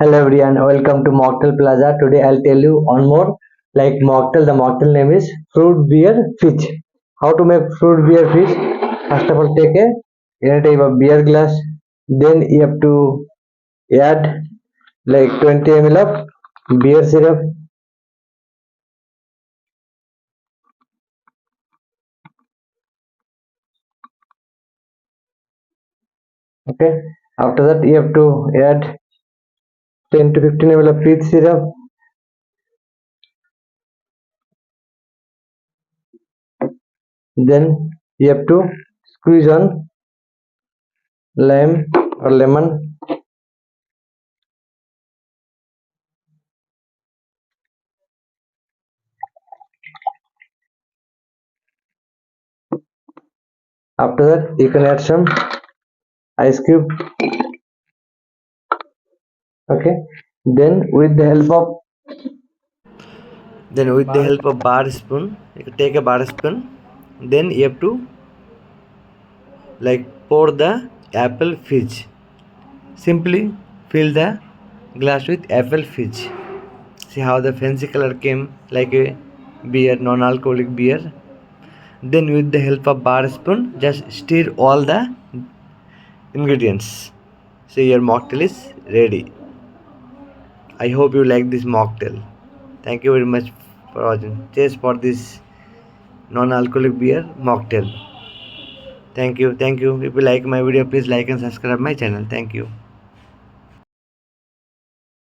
Hello everyone, welcome to Mocktail Plaza. Today I'll tell you one more like mocktail. The mocktail name is fruit beer fizz. How to make fruit beer fizz? First of all, take a type of beer glass. Then you have to add like 20 ml of beer syrup. Okay. After that, you have to add 10 to 15 ml of peach syrup. Then you have to squeeze on lime or lemon. After that, you can add some ice cube. Okay, then with the help of bar spoon, you can take a bar spoon. Then you have to like pour the apple fizz. Simply fill the glass with apple fizz. See how the fancy color came like a beer, non-alcoholic beer. Then with the help of bar spoon, just stir all the ingredients. See, your mocktail is ready. I hope you like this mocktail. Thank you very much for watching. Cheers for this non-alcoholic beer mocktail. Thank you. If you like my video, please like and subscribe my channel. Thank you.